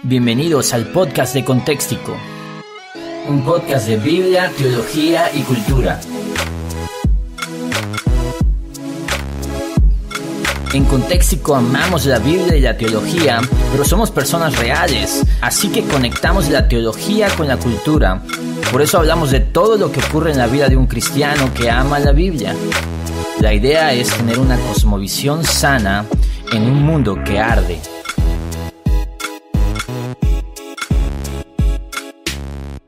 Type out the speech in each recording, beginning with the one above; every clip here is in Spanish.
Bienvenidos al podcast de Contextico, un podcast de Biblia, teología y cultura. En Contextico amamos la Biblia y la teología, pero somos personas reales, así que conectamos la teología con la cultura. Por eso hablamos de todo lo que ocurre en la vida de un cristiano que ama la Biblia. La idea es tener una cosmovisión sana en un mundo que arde.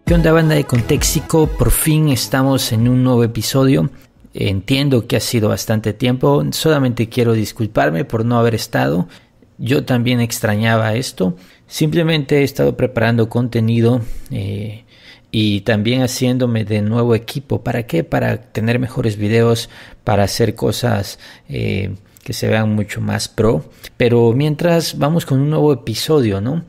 ¿Qué onda, banda de Contextico? Por fin estamos en un nuevo episodio. Entiendo que ha sido bastante tiempo. Solamente quiero disculparme por no haber estado. Yo también extrañaba esto. Simplemente he estado preparando contenido y también haciéndome de nuevo equipo. ¿Para qué? Para tener mejores videos, para hacer cosas que se vean mucho más pro. Pero mientras vamos con un nuevo episodio, ¿no?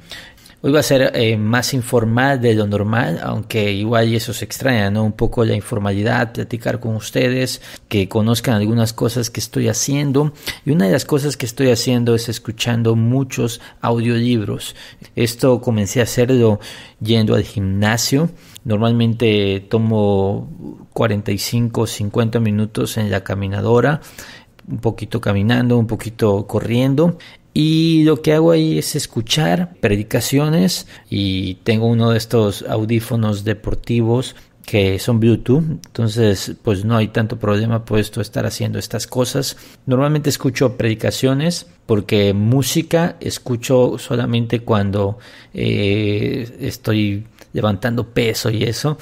Hoy va a ser más informal de lo normal, aunque igual eso se extraña, ¿no? Un poco la informalidad, platicar con ustedes, que conozcan algunas cosas que estoy haciendo. Y una de las cosas que estoy haciendo es escuchando muchos audiolibros. Esto comencé a hacerlo yendo al gimnasio. Normalmente tomo 45, 50 minutos en la caminadora, un poquito caminando, un poquito corriendo. Y lo que hago ahí es escuchar predicaciones y tengo uno de estos audífonos deportivos que son Bluetooth, entonces pues no hay tanto problema puesto estar haciendo estas cosas. Normalmente escucho predicaciones porque música escucho solamente cuando estoy levantando peso y eso.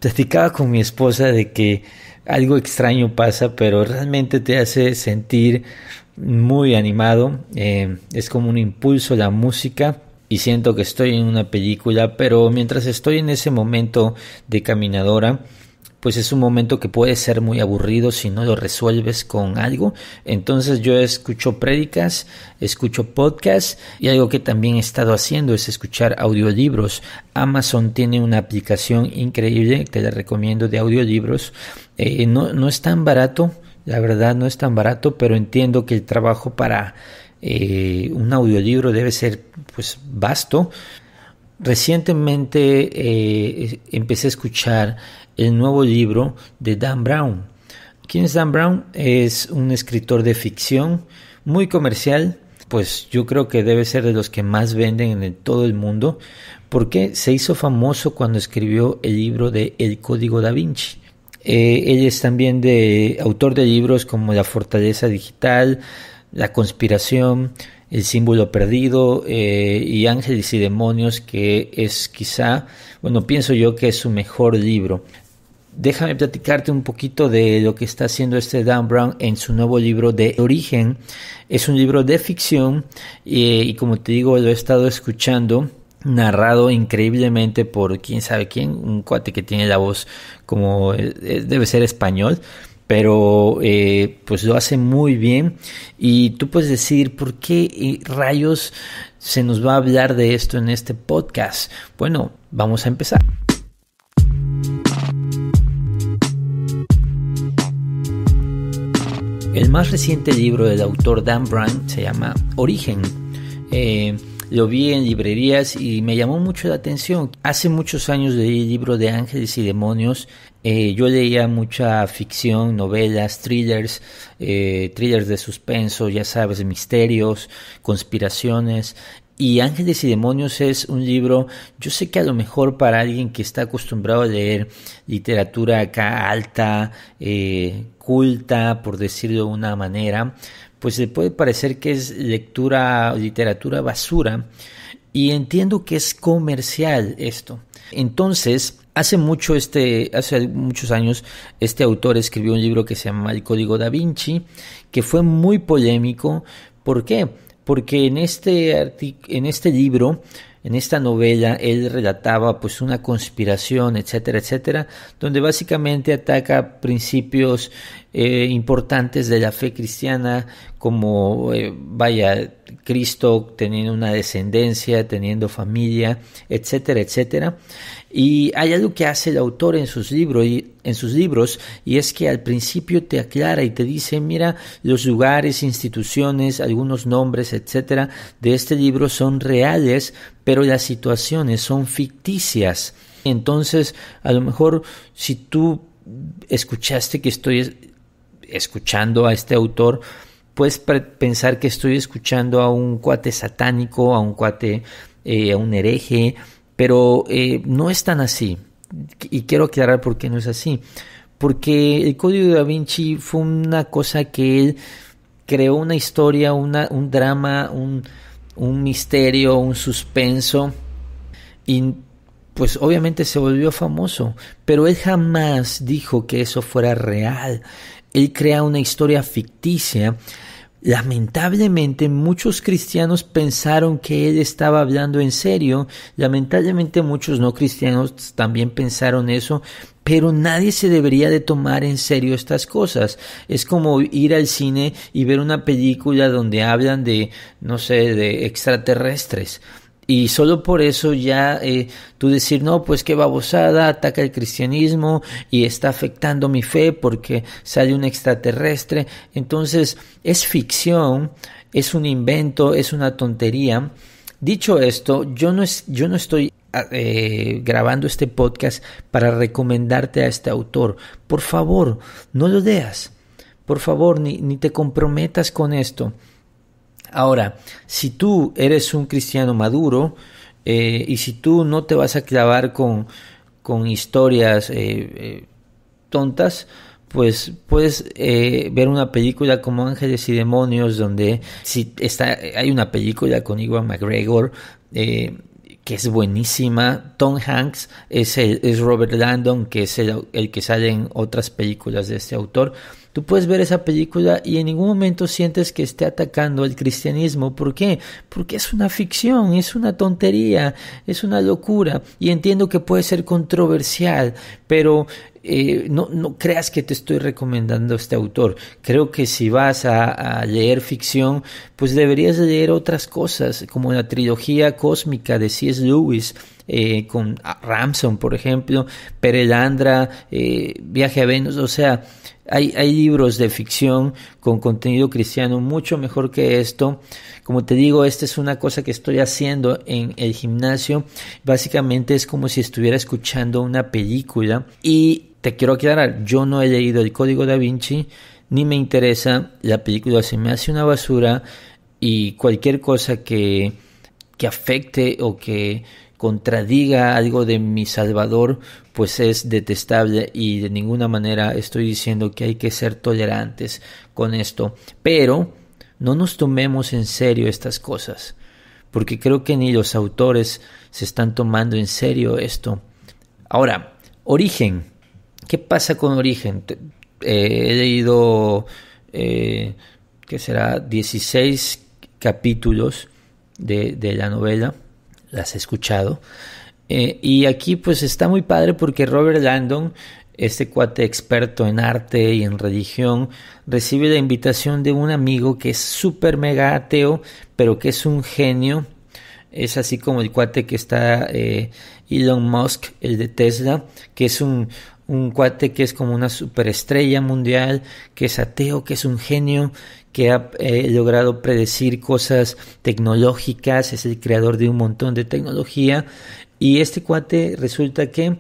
Platicaba con mi esposa de que algo extraño pasa, pero realmente te hace sentir muy animado. Es como un impulso la música y siento que estoy en una película, pero mientras estoy en ese momento de caminadora, pues es un momento que puede ser muy aburrido si no lo resuelves con algo. Entonces yo escucho prédicas, escucho podcasts y algo que también he estado haciendo es escuchar audiolibros. Amazon tiene una aplicación increíble, te la recomiendo, de audiolibros. No es tan barato. La verdad no es tan barato, pero entiendo que el trabajo para un audiolibro debe ser pues vasto. Recientemente empecé a escuchar el nuevo libro de Dan Brown. ¿Quién es Dan Brown? Es un escritor de ficción muy comercial, pues yo creo que debe ser de los que más venden en todo el mundo, porque se hizo famoso cuando escribió el libro de El Código Da Vinci. Él es también autor de libros como La Fortaleza Digital, La Conspiración, El Símbolo Perdido y Ángeles y Demonios, que es quizá, pienso yo que es su mejor libro. Déjame platicarte un poquito de lo que está haciendo Dan Brown en su nuevo libro de Origen. Es un libro de ficción y como te digo, lo he estado escuchando, narrado increíblemente por quién sabe quién, un cuate que tiene la voz como debe ser español, pero pues lo hace muy bien. Y tú puedes decir, ¿por qué rayos se nos va a hablar de esto en este podcast? Bueno, vamos a empezar. El más reciente libro del autor Dan Brown se llama Origen. Lo vi en librerías y me llamó mucho la atención. Hace muchos años leí el libro de Ángeles y Demonios. Yo leía mucha ficción, novelas, thrillers de suspenso, ya sabes, misterios, conspiraciones. Y Ángeles y Demonios es un libro, yo sé que a lo mejor para alguien que está acostumbrado a leer literatura acá alta, culta, por decirlo de una manera, pues le puede parecer que es literatura basura, y entiendo que es comercial esto. Entonces, hace muchos años, este autor escribió un libro que se llama El Código Da Vinci, que fue muy polémico. ¿Por qué? Porque en este libro, en esta novela, él relataba pues una conspiración, etcétera, etcétera, donde básicamente ataca principios importantes de la fe cristiana, como Cristo teniendo una descendencia, teniendo familia, etcétera, etcétera. Y hay algo que hace el autor en sus libros, y es que al principio te aclara y te dice, mira, los lugares, instituciones, algunos nombres, etcétera, de este libro son reales, pero las situaciones son ficticias. Entonces, a lo mejor, si tú escuchaste que estoy escuchando a este autor, puedes pensar que estoy escuchando a un cuate satánico, a un cuate, a un hereje, pero no es tan así. Y quiero aclarar por qué no es así. Porque el Código Da Vinci fue una cosa que él creó, una historia, un drama, un misterio, un suspenso, y pues obviamente se volvió famoso, pero él jamás dijo que eso fuera real. Él crea una historia ficticia. Lamentablemente muchos cristianos pensaron que él estaba hablando en serio. Lamentablemente muchos no cristianos también pensaron eso, pero nadie se debería de tomar en serio estas cosas. Es como ir al cine y ver una película donde hablan de, no sé, de extraterrestres. Y solo por eso ya tú decir, no, pues qué babosada, ataca el cristianismo y está afectando mi fe porque sale un extraterrestre. Entonces es ficción, es un invento, es una tontería. Dicho esto, yo no estoy grabando este podcast para recomendarte a este autor. Por favor, no lo leas. Por favor, ni te comprometas con esto. Ahora, si tú eres un cristiano maduro y si tú no te vas a clavar con historias tontas, pues puedes ver una película como Ángeles y Demonios, donde hay una película con Ewan McGregor que es buenísima. Tom Hanks es Robert Landon, que es el que sale en otras películas de este autor. Tú puedes ver esa película y en ningún momento sientes que esté atacando el cristianismo. ¿Por qué? Porque es una ficción, es una tontería, es una locura. Y entiendo que puede ser controversial, pero no creas que te estoy recomendando este autor. Creo que si vas a leer ficción, pues deberías leer otras cosas, como la trilogía cósmica de C.S. Lewis, con Ramson, por ejemplo, Perelandra, Viaje a Venus. O sea, hay libros de ficción con contenido cristiano mucho mejor que esto. Como te digo, esta es una cosa que estoy haciendo en el gimnasio. Básicamente es como si estuviera escuchando una película. Y te quiero aclarar, yo no he leído el Código Da Vinci, ni me interesa. La película se me hace una basura, y cualquier cosa que afecte o que contradiga algo de mi Salvador, pues es detestable, y de ninguna manera estoy diciendo que hay que ser tolerantes con esto, pero no nos tomemos en serio estas cosas, porque creo que ni los autores se están tomando en serio esto. Ahora, Origen. ¿Qué pasa con Origen? He leído, ¿qué será? 16 capítulos de la novela. Las he escuchado, y aquí pues está muy padre porque Robert Landon, este cuate experto en arte y en religión, recibe la invitación de un amigo que es súper mega ateo, pero que es un genio. Es así como el cuate que está Elon Musk, el de Tesla, que es un cuate que es como una superestrella mundial, que es ateo, que es un genio, que ha logrado predecir cosas tecnológicas, es el creador de un montón de tecnología, y este cuate resulta que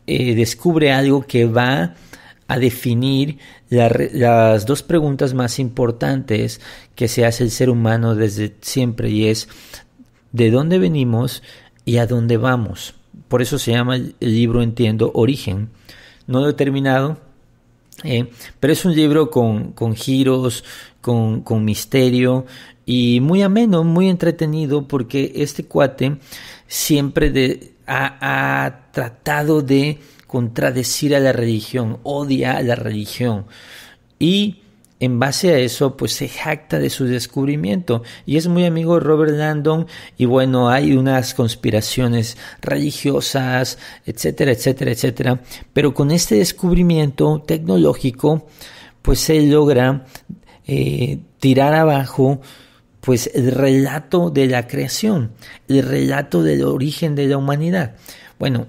descubre algo que va a definir las dos preguntas más importantes que se hace el ser humano desde siempre, y es ¿de dónde venimos y a dónde vamos? Por eso se llama el libro, entiendo, Origen. No lo he terminado, pero es un libro con giros, con misterio, y muy ameno, muy entretenido, porque este cuate siempre ha tratado de contradecir a la religión, odia a la religión, y en base a eso pues se jacta de su descubrimiento, y es muy amigo de Robert Landon. Y bueno, hay unas conspiraciones religiosas, etcétera, etcétera, etcétera, pero con este descubrimiento tecnológico pues él logra tirar abajo pues el relato de la creación, el relato del origen de la humanidad. Bueno,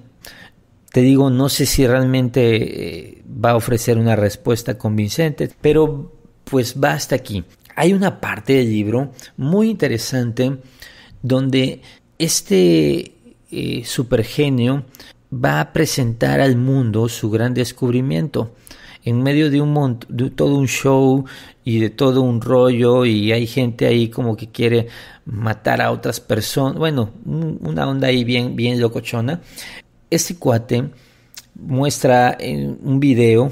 te digo, no sé si realmente va a ofrecer una respuesta convincente, pero pues va hasta aquí. Hay una parte del libro muy interesante donde este supergenio va a presentar al mundo su gran descubrimiento en medio de todo un show y de todo un rollo, y hay gente ahí como que quiere matar a otras personas. Bueno, una onda ahí bien locochona. Este cuate muestra un video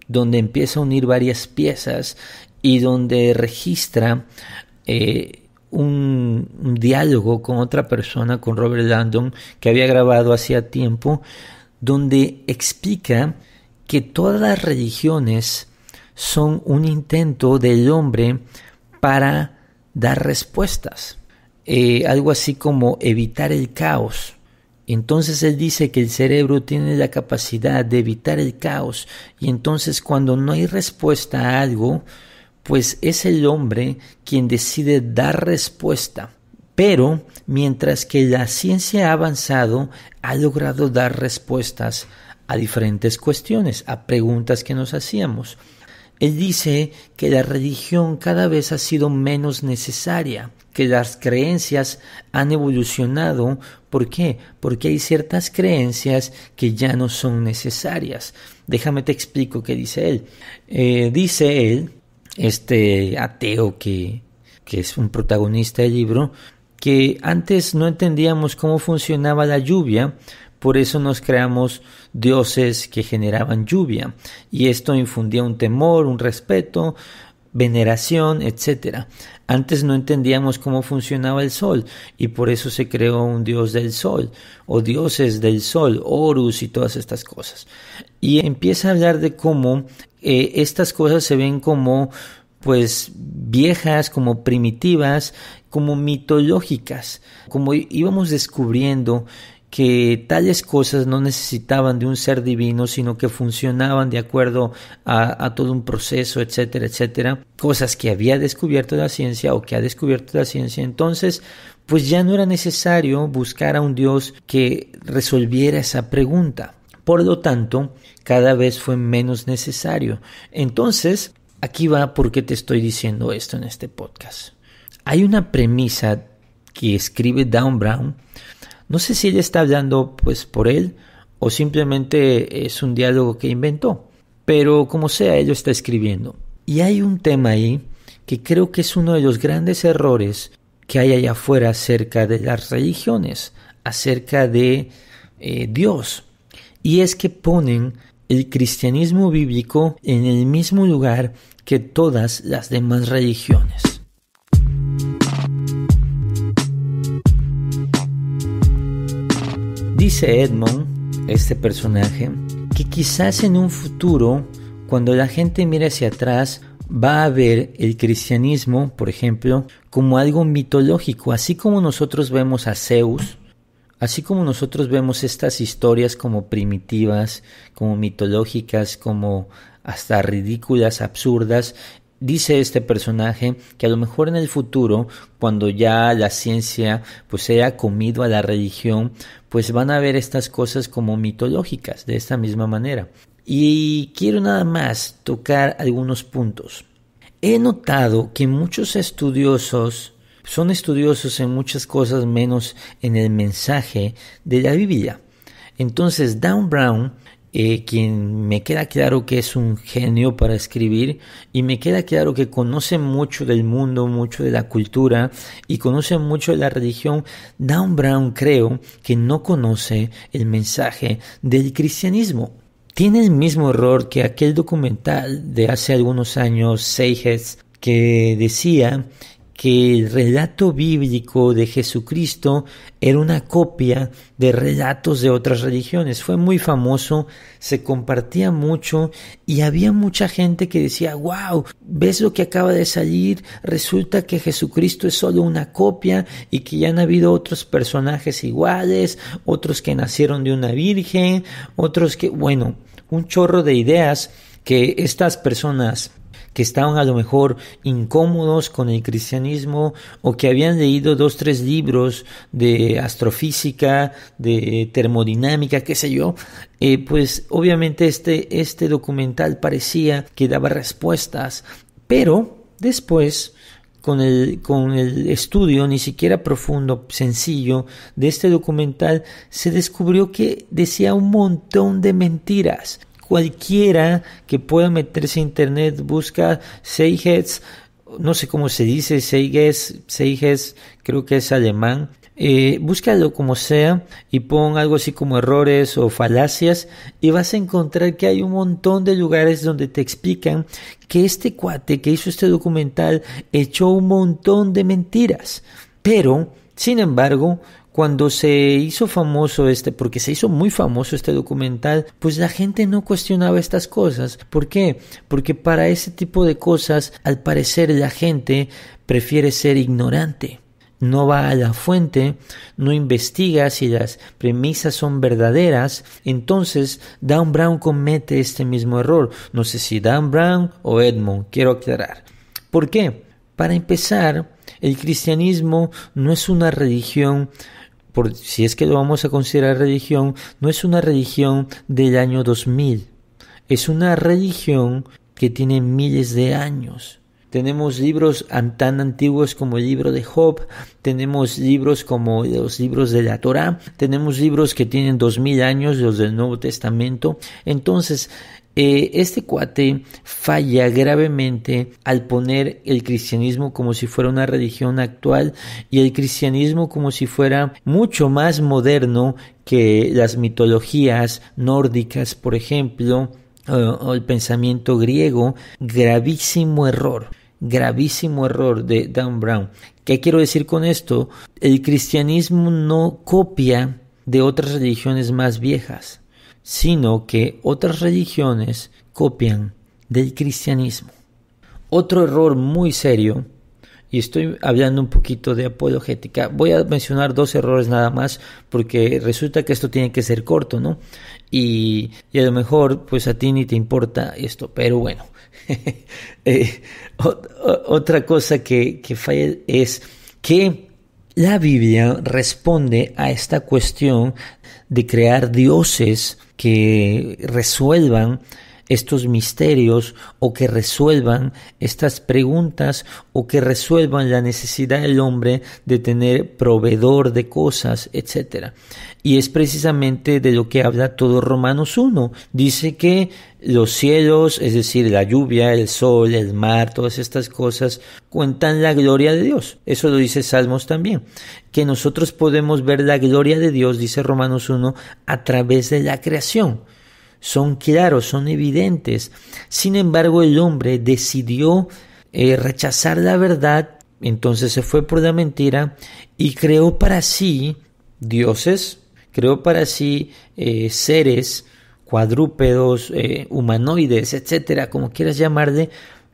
donde empieza a unir varias piezas y donde registra un diálogo con otra persona, con Robert Landon, que había grabado hacía tiempo, donde explica que todas las religiones son un intento del hombre para dar respuestas, algo así como evitar el caos. Entonces él dice que el cerebro tiene la capacidad de evitar el caos, y entonces cuando no hay respuesta a algo, pues es el hombre quien decide dar respuesta. Pero mientras que la ciencia ha avanzado, ha logrado dar respuestas a diferentes cuestiones, a preguntas que nos hacíamos. Él dice que la religión cada vez ha sido menos necesaria, que las creencias han evolucionado. ¿Por qué? Porque hay ciertas creencias que ya no son necesarias. Déjame te explico qué dice él. Dice él, este ateo que es un protagonista del libro, que antes no entendíamos cómo funcionaba la lluvia, por eso nos creamos dioses que generaban lluvia, y esto infundía un temor, un respeto, veneración, etc. Antes no entendíamos cómo funcionaba el sol, y por eso se creó un dios del sol, o dioses del sol, Horus y todas estas cosas. Y empieza a hablar de cómo estas cosas se ven como pues viejas, como primitivas, como mitológicas, como íbamos descubriendo que tales cosas no necesitaban de un ser divino, sino que funcionaban de acuerdo a todo un proceso, etcétera, etcétera. Cosas que había descubierto la ciencia o que ha descubierto la ciencia. Entonces, pues ya no era necesario buscar a un Dios que resolviera esa pregunta. Por lo tanto, cada vez fue menos necesario. Entonces, aquí va por qué te estoy diciendo esto en este podcast. Hay una premisa que escribe Dan Brown. No sé si él está hablando pues por él o simplemente es un diálogo que inventó, pero como sea, él lo está escribiendo. Y hay un tema ahí que creo que es uno de los grandes errores que hay allá afuera acerca de las religiones, acerca de Dios. Y es que ponen el cristianismo bíblico en el mismo lugar que todas las demás religiones. Dice Edmond, este personaje, que quizás en un futuro, cuando la gente mire hacia atrás, va a ver el cristianismo, por ejemplo, como algo mitológico, así como nosotros vemos a Zeus, así como nosotros vemos estas historias como primitivas, como mitológicas, como hasta ridículas, absurdas. Dice este personaje que a lo mejor en el futuro, cuando ya la ciencia pues se haya comido a la religión, pues van a ver estas cosas como mitológicas de esta misma manera. Y quiero nada más tocar algunos puntos. He notado que muchos estudiosos son estudiosos en muchas cosas menos en el mensaje de la Biblia. Entonces Dan Brown, quien me queda claro que es un genio para escribir y me queda claro que conoce mucho del mundo, mucho de la cultura y conoce mucho de la religión, Dan Brown creo que no conoce el mensaje del cristianismo. Tiene el mismo error que aquel documental de hace algunos años, Sayheads, que decía que el relato bíblico de Jesucristo era una copia de relatos de otras religiones. Fue muy famoso, se compartía mucho y había mucha gente que decía, wow, ¿ves lo que acaba de salir? Resulta que Jesucristo es solo una copia y que ya han habido otros personajes iguales, otros que nacieron de una virgen, otros que, bueno, un chorro de ideas que estas personas que estaban a lo mejor incómodos con el cristianismo o que habían leído 2-3 libros de astrofísica, de termodinámica, qué sé yo, pues obviamente este documental parecía que daba respuestas, pero después con el estudio ni siquiera profundo, sencillo, de este documental, se descubrió que decía un montón de mentiras. Cualquiera que pueda meterse a internet busca Seiges, no sé cómo se dice, Seiges, creo que es alemán. Búscalo como sea y pon algo así como errores o falacias y vas a encontrar que hay un montón de lugares donde te explican que este cuate que hizo este documental echó un montón de mentiras. Pero, sin embargo, cuando se hizo famoso porque se hizo muy famoso este documental, pues la gente no cuestionaba estas cosas. ¿Por qué? Porque para ese tipo de cosas, al parecer, la gente prefiere ser ignorante. No va a la fuente, no investiga si las premisas son verdaderas. Entonces Dan Brown comete este mismo error. No sé si Dan Brown o Edmond, quiero aclarar. ¿Por qué? Para empezar, el cristianismo no es una religión, si es que lo vamos a considerar religión, no es una religión del año 2000. Es una religión que tiene miles de años. Tenemos libros tan antiguos como el libro de Job, tenemos libros como los libros de la Torá, tenemos libros que tienen 2000 años, los del Nuevo Testamento. Entonces, este cuate falla gravemente al poner el cristianismo como si fuera una religión actual y el cristianismo como si fuera mucho más moderno que las mitologías nórdicas, por ejemplo, o el pensamiento griego. Gravísimo error de Dan Brown. ¿Qué quiero decir con esto? El cristianismo no copia de otras religiones más viejas, sino que otras religiones copian del cristianismo. Otro error muy serio, y estoy hablando un poquito de apologética, voy a mencionar 2 errores nada más, porque resulta que esto tiene que ser corto, ¿no? Y a lo mejor pues a ti ni te importa esto, pero bueno. Otra cosa que falla es que la Biblia responde a esta cuestión de crear dioses que resuelvan estos misterios o que resuelvan estas preguntas o que resuelvan la necesidad del hombre de tener proveedor de cosas, etc. Y es precisamente de lo que habla todo Romanos 1. Dice que los cielos, es decir, la lluvia, el sol, el mar, todas estas cosas cuentan la gloria de Dios. Eso lo dice Salmos también. Que nosotros podemos ver la gloria de Dios, dice Romanos 1, a través de la creación. Son claros, son evidentes. Sin embargo, el hombre decidió rechazar la verdad, entonces se fue por la mentira y creó para sí dioses, creó para sí seres cuadrúpedos, humanoides, etcétera, como quieras llamarle,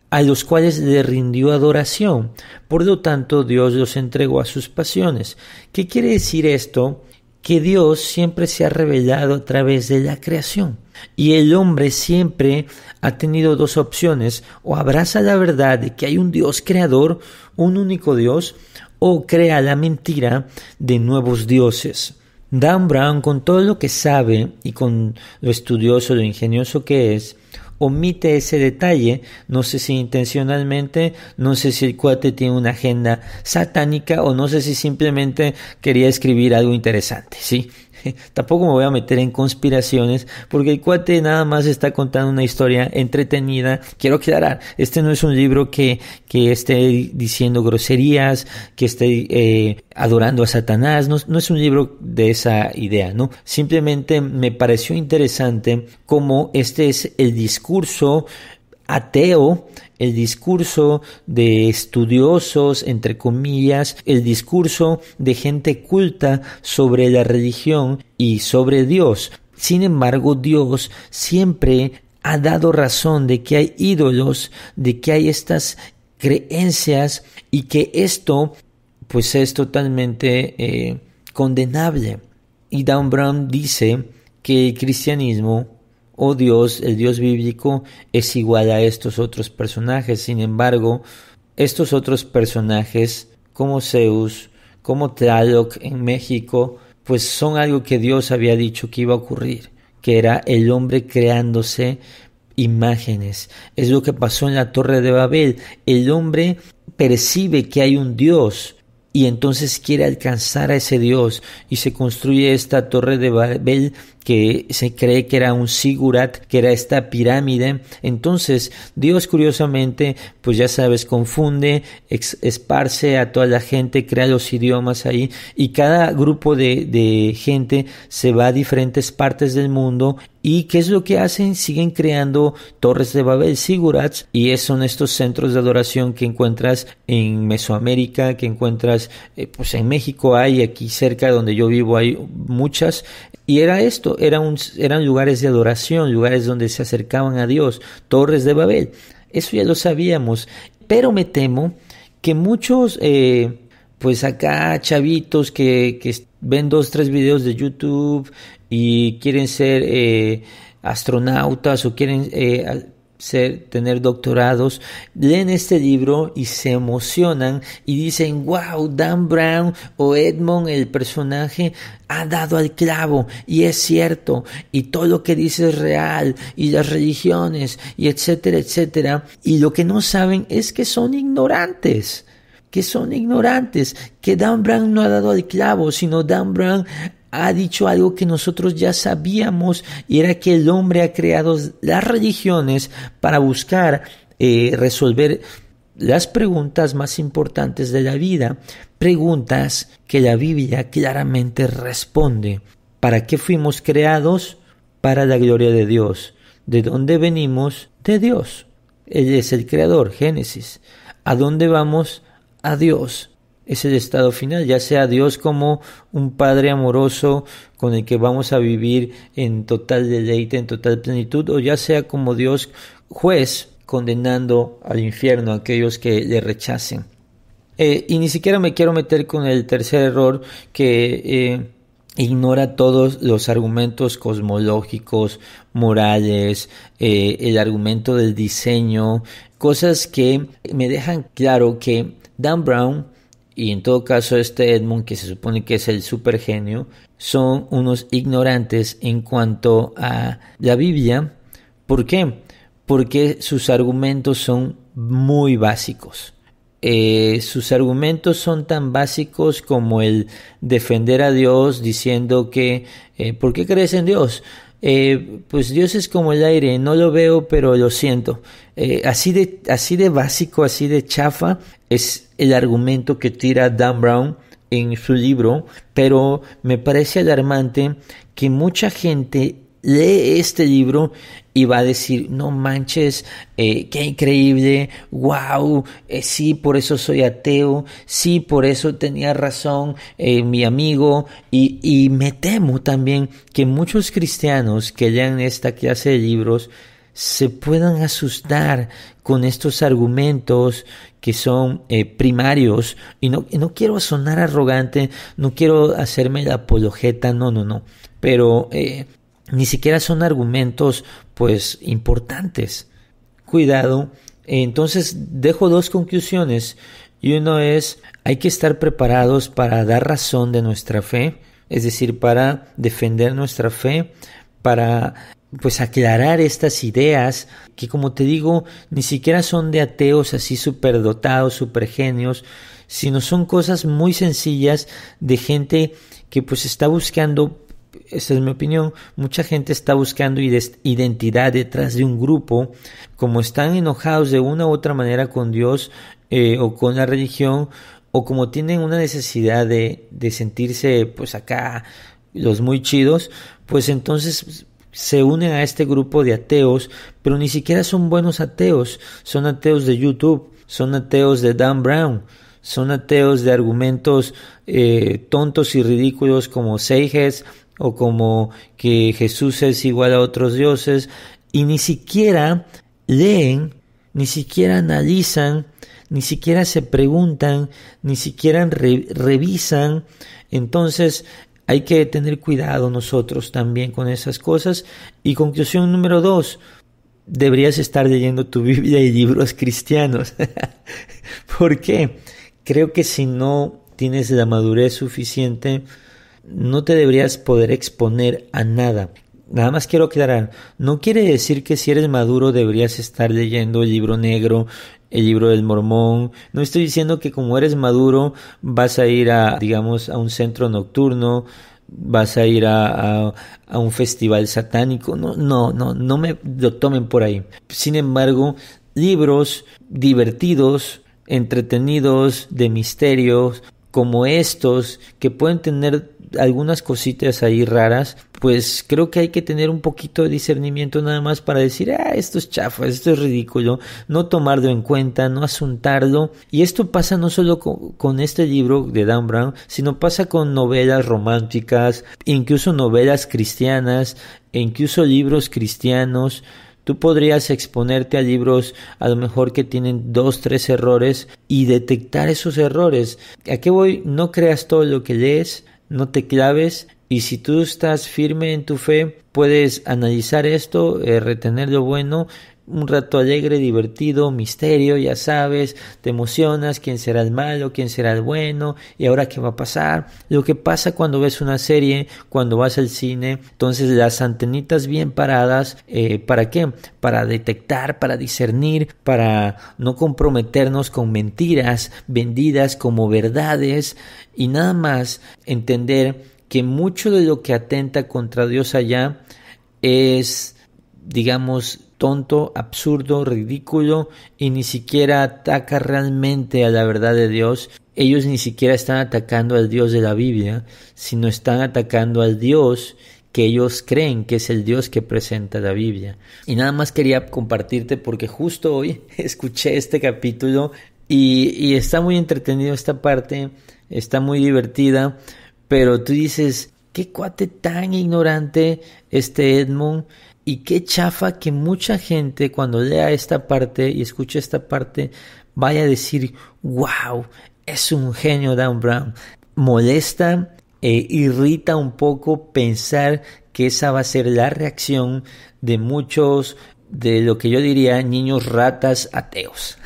a los cuales le rindió adoración. Por lo tanto, Dios los entregó a sus pasiones. ¿Qué quiere decir esto? Que Dios siempre se ha revelado a través de la creación. Y el hombre siempre ha tenido 2 opciones: o abraza la verdad de que hay un Dios creador, un único Dios, o crea la mentira de nuevos dioses. Dan Brown, con todo lo que sabe y con lo estudioso, lo ingenioso que es, omite ese detalle. No sé si intencionalmente, no sé si el cuate tiene una agenda satánica o no sé si simplemente quería escribir algo interesante, ¿sí? Tampoco me voy a meter en conspiraciones porque el cuate nada más está contando una historia entretenida. Quiero aclarar, este no es un libro que esté diciendo groserías, que esté adorando a Satanás, no es un libro de esa idea, ¿no? Simplemente me pareció interesante cómo este es el discurso ateo, el discurso de estudiosos, entre comillas, el discurso de gente culta sobre la religión y sobre Dios. Sin embargo, Dios siempre ha dado razón de que hay ídolos, de que hay estas creencias y que esto pues es totalmente condenable. Y Dan Brown dice que el cristianismo o Dios, el Dios bíblico, es igual a estos otros personajes. Sin embargo, estos otros personajes, como Zeus, como Tlaloc en México, pues son algo que Dios había dicho que iba a ocurrir, que era el hombre creándose imágenes. Es lo que pasó en la Torre de Babel. El hombre percibe que hay un Dios y entonces quiere alcanzar a ese Dios y se construye esta Torre de Babel que se cree que era un zigurat, que era esta pirámide. Entonces Dios, curiosamente, pues ya sabes, confunde, esparce a toda la gente, crea los idiomas ahí, y cada grupo de gente se va a diferentes partes del mundo. ¿Y qué es lo que hacen? Siguen creando torres de Babel, zigurats, y son estos centros de adoración que encuentras en Mesoamérica, que encuentras pues en México hay, aquí cerca donde yo vivo hay muchas. Y era esto, eran lugares de adoración, lugares donde se acercaban a Dios, torres de Babel. Eso ya lo sabíamos, pero me temo que muchos, pues acá chavitos que ven 2-3 videos de YouTube y quieren ser astronautas o quieren tener doctorados, leen este libro y se emocionan y dicen: wow, Dan Brown o Edmond, el personaje, ha dado al clavo y es cierto y todo lo que dice es real y las religiones y etcétera, etcétera. Y lo que no saben es que son ignorantes, que Dan Brown no ha dado al clavo, sino Dan Brown ha dicho algo que nosotros ya sabíamos, y era que el hombre ha creado las religiones para buscar resolver las preguntas más importantes de la vida, preguntas que la Biblia claramente responde. ¿Para qué fuimos creados? Para la gloria de Dios. ¿De dónde venimos? De Dios. Él es el creador, Génesis. ¿A dónde vamos? A Dios. Es el estado final, ya sea Dios como un Padre amoroso con el que vamos a vivir en total deleite, en total plenitud, o ya sea como Dios juez condenando al infierno a aquellos que le rechacen. Y ni siquiera me quiero meter con el tercer error, que ignora todos los argumentos cosmológicos, morales, el argumento del diseño, cosas que me dejan claro que Dan Brown y en todo caso Edmond, que se supone que es el supergenio, son unos ignorantes en cuanto a la Biblia. ¿Por qué? Porque sus argumentos son muy básicos. Sus argumentos son tan básicos como el defender a Dios diciendo que ¿por qué crees en Dios? Pues Dios es como el aire, no lo veo pero lo siento. Así de básico, así de chafa es el argumento que tira Dan Brown en su libro, pero me parece alarmante que mucha gente lee este libro y va a decir: no manches, qué increíble, wow, sí, por eso soy ateo, sí, por eso tenía razón mi amigo. Y me temo también que muchos cristianos que lean esta clase de libros se puedan asustar con estos argumentos que son primarios, y no quiero sonar arrogante, no quiero hacerme la apologeta, no, pero ni siquiera son argumentos pues importantes. Cuidado. Entonces dejo 2 conclusiones, y uno es: hay que estar preparados para dar razón de nuestra fe, es decir, para defender nuestra fe, para pues aclarar estas ideas que, como te digo, ni siquiera son de ateos así superdotados, supergenios, sino son cosas muy sencillas de gente que pues está buscando, esa es mi opinión, mucha gente está buscando identidad detrás de un grupo. Como están enojados de una u otra manera con Dios o con la religión, o como tienen una necesidad de sentirse pues acá los muy chidos, pues entonces se unen a este grupo de ateos, pero ni siquiera son buenos ateos, son ateos de YouTube, son ateos de Dan Brown, son ateos de argumentos tontos y ridículos como Seiges, o como que Jesús es igual a otros dioses, y ni siquiera leen, ni siquiera analizan, ni siquiera se preguntan, ni siquiera revisan. Entonces hay que tener cuidado nosotros también con esas cosas. Y conclusión número 2, deberías estar leyendo tu Biblia y libros cristianos. ¿Por qué? Creo que si no tienes la madurez suficiente, no te deberías poder exponer a nada. Nada más quiero aclarar, no quiere decir que si eres maduro deberías estar leyendo el libro negro, el libro del Mormón. No estoy diciendo que como eres maduro vas a ir a un centro nocturno, vas a ir a un festival satánico. No me lo tomen por ahí. Sin embargo, libros divertidos, entretenidos, de misterios, como estos, que pueden tener algunas cositas ahí raras, pues creo que hay que tener un poquito de discernimiento nada más para decir, esto es chafa, esto es ridículo, no tomarlo en cuenta, no asuntarlo. Y esto pasa no solo con este libro de Dan Brown, sino pasa con novelas románticas, incluso novelas cristianas, e incluso libros cristianos. Tú podrías exponerte a libros a lo mejor que tienen 2, 3 errores y detectar esos errores. ¿A qué voy? No creas todo lo que lees, no te claves, y si tú estás firme en tu fe, puedes analizar esto, retener lo bueno, un rato alegre, divertido, misterio, ya sabes, te emocionas, quién será el malo, quién será el bueno, y ahora qué va a pasar. Lo que pasa cuando ves una serie, cuando vas al cine, entonces las antenitas bien paradas, ¿para qué? Para detectar, para discernir, para no comprometernos con mentiras vendidas como verdades, y nada más entender que mucho de lo que atenta contra Dios allá es, tonto, absurdo, ridículo, y ni siquiera ataca realmente a la verdad de Dios. Ellos ni siquiera están atacando al Dios de la Biblia, sino están atacando al Dios que ellos creen que es el Dios que presenta la Biblia. Y nada más quería compartirte porque justo hoy escuché este capítulo y está muy entretenido esta parte, está muy divertida, pero tú dices, qué cuate tan ignorante este Edmund. Y qué chafa que mucha gente cuando lea esta parte y escuche esta parte vaya a decir, wow, es un genio Dan Brown. Molesta e irrita un poco pensar que esa va a ser la reacción de muchos, de lo que yo diría, niños ratas ateos.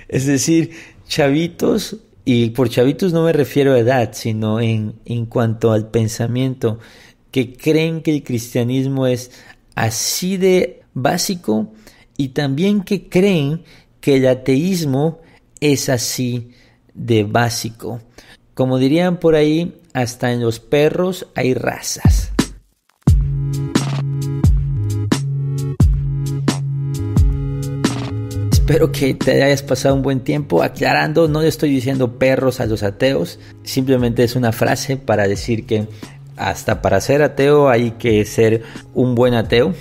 Es decir, chavitos, y por chavitos no me refiero a edad, sino en cuanto al pensamiento, que creen que el cristianismo es así de básico, y también que creen que el ateísmo es así de básico. Como dirían por ahí, hasta en los perros hay razas. Espero que te hayas pasado un buen tiempo. Aclarando, no le estoy diciendo perros a los ateos, simplemente es una frase para decir que hasta para ser ateo hay que ser un buen ateo,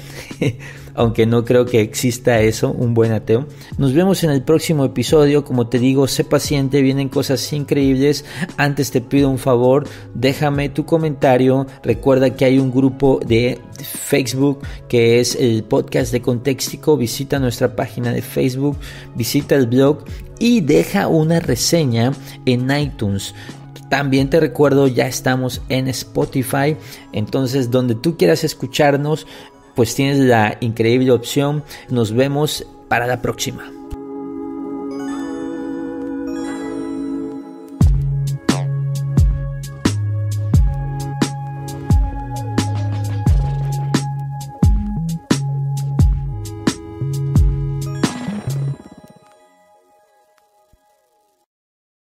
aunque no creo que exista eso, un buen ateo. Nos vemos en el próximo episodio. Como te digo, sé paciente, vienen cosas increíbles. Antes te pido un favor, déjame tu comentario. Recuerda que hay un grupo de Facebook que es el podcast de Contextico. Visita nuestra página de Facebook, visita el blog y deja una reseña en iTunes. También te recuerdo, ya estamos en Spotify, entonces donde tú quieras escucharnos, pues tienes la increíble opción. Nos vemos para la próxima.